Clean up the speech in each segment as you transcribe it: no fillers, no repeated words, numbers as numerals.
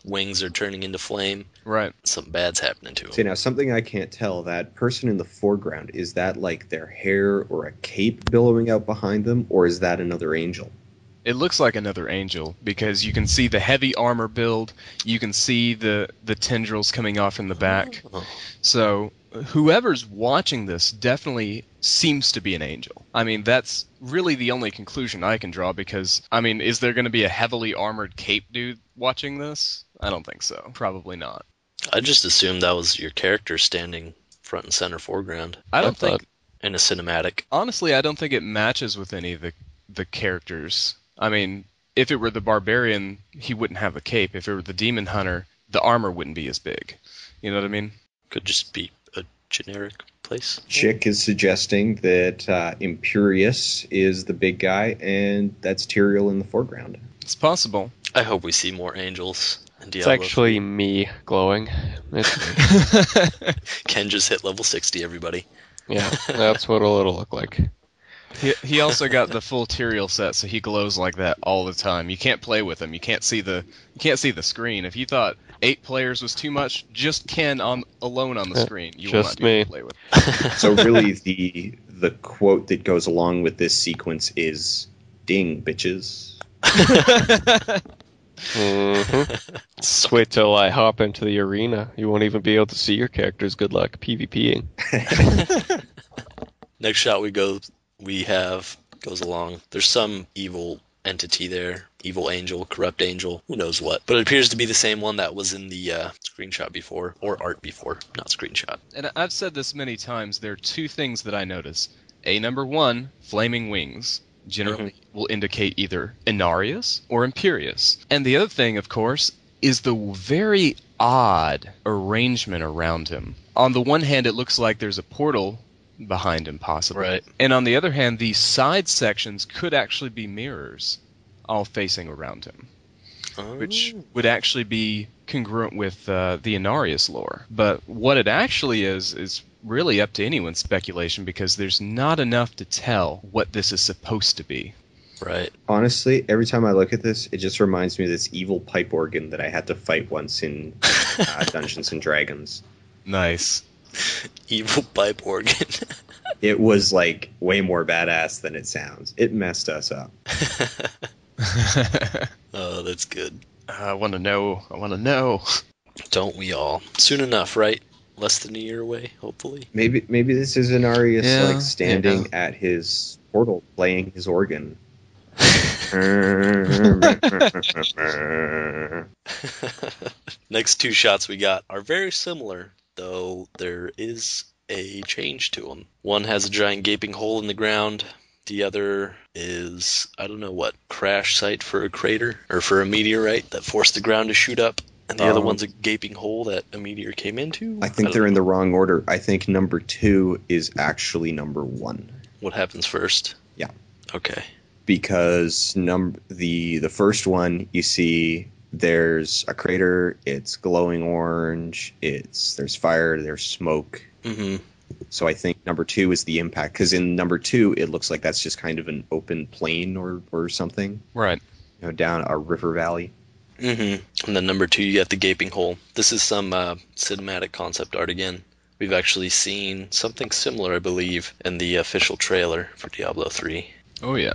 wings are turning into flame. Right. Something bad's happening to See, him. now, something I can't tell, that person in the foreground, is that like their hair or a cape billowing out behind them, or is that another angel? It looks like another angel because you can see the heavy armor build, you can see the tendrils coming off in the back. Oh. So whoever's watching this definitely seems to be an angel. I mean, that's really the only conclusion I can draw because, I mean, is there going to be a heavily armored cape dude watching this? I don't think so. Probably not. I just assumed that was your character standing front and center foreground. I don't think, In a cinematic. honestly, I don't think it matches with any of the characters. I mean, if it were the barbarian, he wouldn't have the cape. If it were the demon hunter, the armor wouldn't be as big. You know what I mean? Could just be a generic place. Chick is suggesting that Imperius is the big guy, and that's Tyrael in the foreground. It's possible. I hope we see more angels in It's Diablo. actually me glowing. It's me. Ken just hit level 60, everybody. Yeah, that's what it'll look like. He also got the full Tyrael set, so he glows like that all the time. You can't play with him. You can't see the screen. If you thought 8 players was too much, just Ken alone on the screen. You will not Just be able me. to play with. So really, the quote that goes along with this sequence is, "Ding, bitches." Just wait till I hop into the arena. You won't even be able to see your characters. Good luck PvPing. Next shot we have goes along. There's some evil entity there. Evil angel, corrupt angel, who knows what. But it appears to be the same one that was in the screenshot before, or art before, not screenshot. And I've said this many times. There are 2 things that I notice. Number 1, flaming wings generally will indicate either Inarius or Imperius. And the other thing, of course, is the very odd arrangement around him. On the one hand, it looks like there's a portal behind him, possibly. Right. And on the other hand, these side sections could actually be mirrors all facing around him, which would actually be congruent with the Inarius lore. But what it actually is really up to anyone's speculation because there's not enough to tell what this is supposed to be. Right. Honestly, every time I look at this, it just reminds me of this evil pipe organ that I had to fight once in Dungeons and Dragons. Nice. Evil pipe organ. It was like way more badass than it sounds. It messed us up. Oh, that's good. I want to know. Don't we all? Soon enough, right? Less than a year away, hopefully. Maybe this is Inarius Yeah, like standing at his portal playing his organ. Next 2 shots we got are very similar, though there is a change to them. One has a giant gaping hole in the ground. The other is, I don't know what, crash site for a crater, or for a meteorite that forced the ground to shoot up. And the other one's a gaping hole that a meteor came into? I think they're in the wrong order. I think number 2 is actually number 1. What happens first? Yeah. Okay. Because the first one, you see there's a crater, it's glowing orange, there's fire, there's smoke. Mm-hmm. So I think number 2 is the impact, because in number 2 it looks like that's just kind of an open plain or something, Right. Down a river valley. Mm-hmm. And then number 2, you got the gaping hole. This is some cinematic concept art again. We've actually seen something similar, I believe, in the official trailer for Diablo 3. Oh, yeah.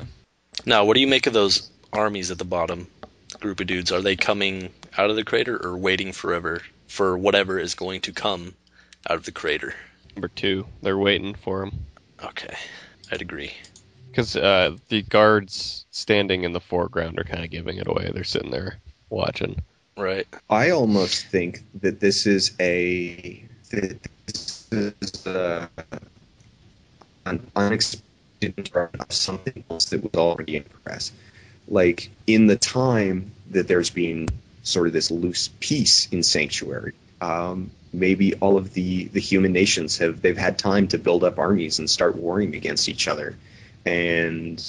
Now, what do you make of those armies at the bottom? The group of dudes, are they coming out of the crater or waiting forever for whatever is going to come out of the crater? Number 2, they're waiting for him. Okay, I'd agree. Because the guards standing in the foreground are kind of giving it away. They're sitting there watching. Right. I almost think that this is an unexpected part of something else that was already in progress. Like, in the time that there's been sort of this loose peace in Sanctuary, maybe all of the human nations they've had time to build up armies and start warring against each other. And,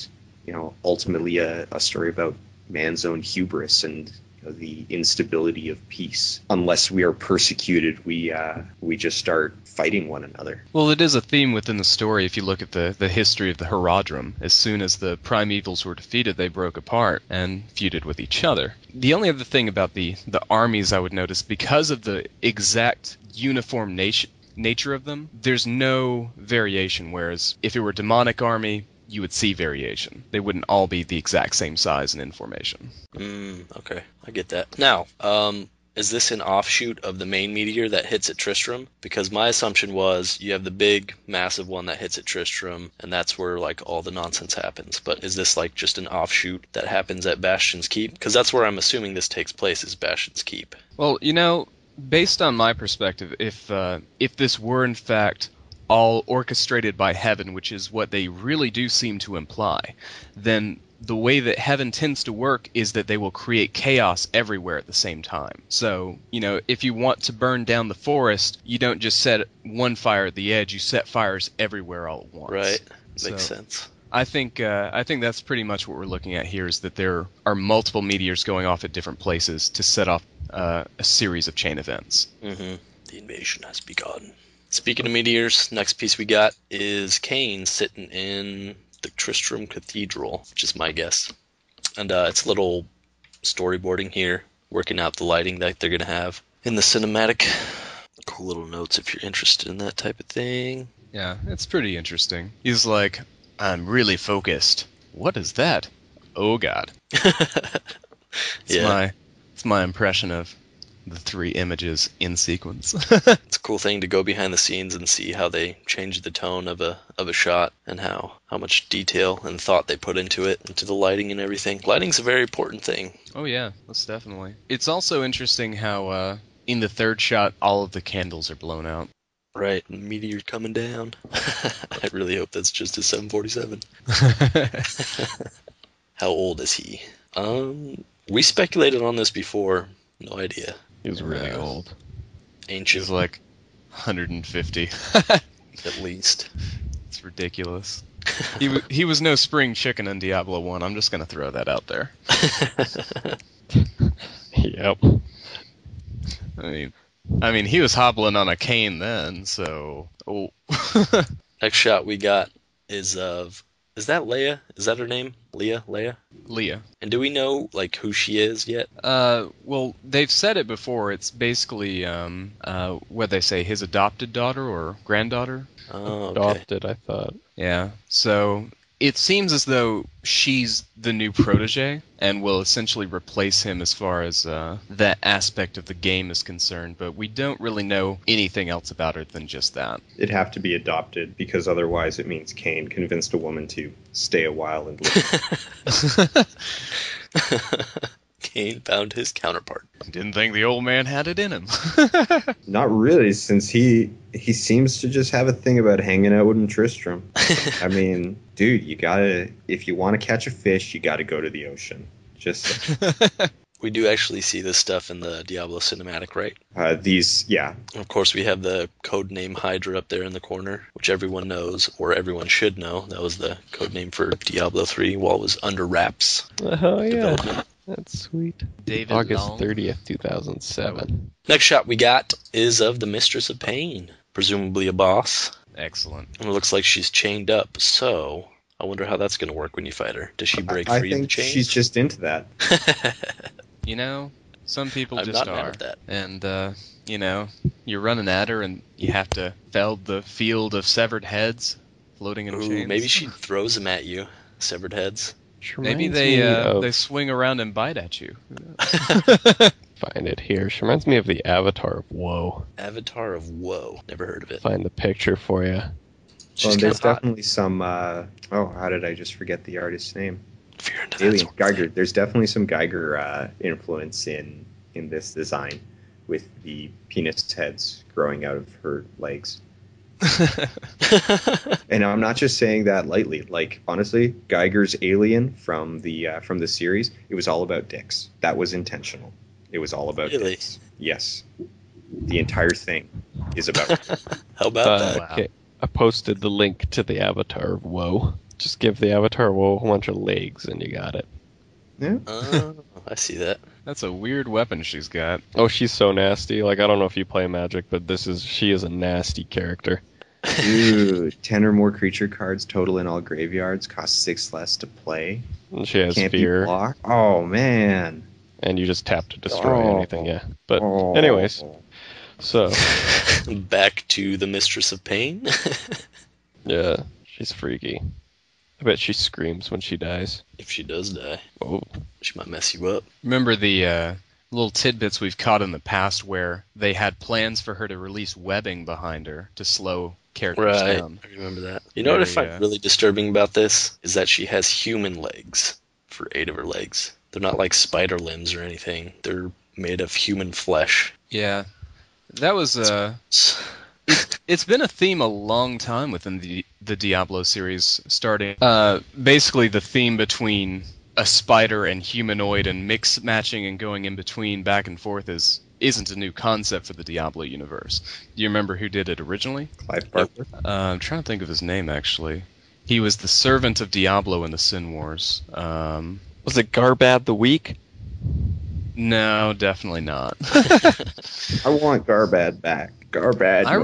ultimately a story about man's own hubris and the instability of peace. Unless we are persecuted, we just start fighting one another. Well, it is a theme within the story if you look at the history of the Herodrum. As soon as the primevals were defeated, they broke apart and feuded with each other. The only other thing about the armies I would notice, because of the exact uniform nature of them, there's no variation, whereas if it were a demonic army, you would see variation. They wouldn't all be the exact same size and in formation. Okay, I get that. Now, is this an offshoot of the main meteor that hits at Tristram? Because my assumption was you have the big, massive one that hits at Tristram, and that's where like all the nonsense happens. But is this like just an offshoot that happens at Bastion's Keep? Because that's where I'm assuming this takes place, is Bastion's Keep. Well, based on my perspective, if this were in fact all orchestrated by heaven, which is what they really do seem to imply, then the way that heaven tends to work is that they will create chaos everywhere at the same time. So, if you want to burn down the forest, you don't just set one fire at the edge, you set fires everywhere all at once. Right. Makes sense. I think that's pretty much what we're looking at here, is that there are multiple meteors going off at different places to set off a series of chain events. Mm-hmm. The invasion has begun. Speaking of meteors, next piece we got is Cain sitting in the Tristram Cathedral, which is my guess. And it's a little storyboarding here, working out the lighting that they're going to have in the cinematic. Cool little notes if you're interested in that type of thing. Yeah, it's pretty interesting. He's like, I'm really focused. What is that? Oh, God. It's my impression of the three images in sequence. It's a cool thing to go behind the scenes and see how they change the tone of a shot, and how much detail and thought they put into it, into the lighting and everything. Lighting's a very important thing. Oh yeah, most definitely. It's also interesting how in the third shot all of the candles are blown out. Right, meteor coming down. I really hope that's just a 747. How old is he? We speculated on this before. No idea. He was really old. Ancient. He's like 150. At least. It's ridiculous. He was no spring chicken in Diablo 1. I'm just going to throw that out there. Yep. I mean, he was hobbling on a cane then, so... Oh. Next shot we got is of... Is that Leia? Is that her name? Leia? Leia. And do we know, like, who she is yet? Well, they've said it before. It's basically, what they say, his adopted daughter or granddaughter? Oh, okay. Adopted, I thought. Yeah, so it seems as though she's the new protege and will essentially replace him as far as that aspect of the game is concerned, but we don't really know anything else about her than just that. It'd have to be adopted, because otherwise it means Cain convinced a woman to stay a while and live. Cain found his counterpart. Didn't think the old man had it in him. Not really, since he seems to just have a thing about hanging out with Tristram. I mean, dude, if you want to catch a fish, you gotta go to the ocean. Just We do actually see this stuff in the Diablo cinematic, right? yeah. Of course, we have the codename Hydra up there in the corner, which everyone knows, or everyone should know. That was the codename for Diablo 3 while it was under wraps. Oh, yeah. Development. That's sweet. David August Long. 30th, 2007. Next shot we got is of the Mistress of Pain, presumably a boss. Excellent. And it looks like she's chained up, so I wonder how that's going to work when you fight her. Does she break I free of the think chains? she's just into that. Some people I'm just not mad are. at that. And, you're running at her and you have to fell the field of severed heads floating in Ooh, chains. maybe she throws them at you, severed heads. Maybe they swing around and bite at you. Find it here. She reminds me of the Avatar of Woe. Avatar of Woe. Never heard of it. Find the picture for you. She's There's kinda hot. definitely some. How did I just forget the artist's name? If you're into that Alien sort of Geiger. There's definitely some Geiger influence in this design, with the penis heads growing out of her legs. And I'm not just saying that lightly. Like, honestly, Geiger's Alien from the series, it was all about dicks. That was intentional. It was all about Really? dicks. Yes. The entire thing is about How about that? Wow. Okay, I posted the link to the Avatar of Woe. Just give the Avatar of Woe a bunch of legs and you got it. yeah. Oh, I see that. That's a weird weapon she's got. Oh, she's so nasty. Like, I don't know if you play Magic, but she is a nasty character. Dude, 10 or more creature cards total in all graveyards, cost 6 less to play. And she has Can't be fear, blocked. Oh, man. and you just tap to destroy Oh. anything, yeah. But, Oh. anyways, so, Back to the Mistress of Pain. yeah, she's freaky. I bet she screams when she dies. If she does die, Oh. she might mess you up. Remember the little tidbits we've caught in the past where they had plans for her to release webbing behind her to slow characters Right, down. I remember that. You know what I find really disturbing about this? Is that she has human legs for 8 of her legs. They're not like spider limbs or anything. They're made of human flesh. Yeah. That was it's been a theme a long time within the Diablo series, starting basically the theme between a spider and humanoid and mix matching and going in between back and forth isn't a new concept for the Diablo universe. Do you remember who did it originally? Clive Barker. I'm trying to think of his name, actually. He was the servant of Diablo in the Sin Wars. Was it Garbad the Weak? No, definitely not. I want Garbad back. Garbad. I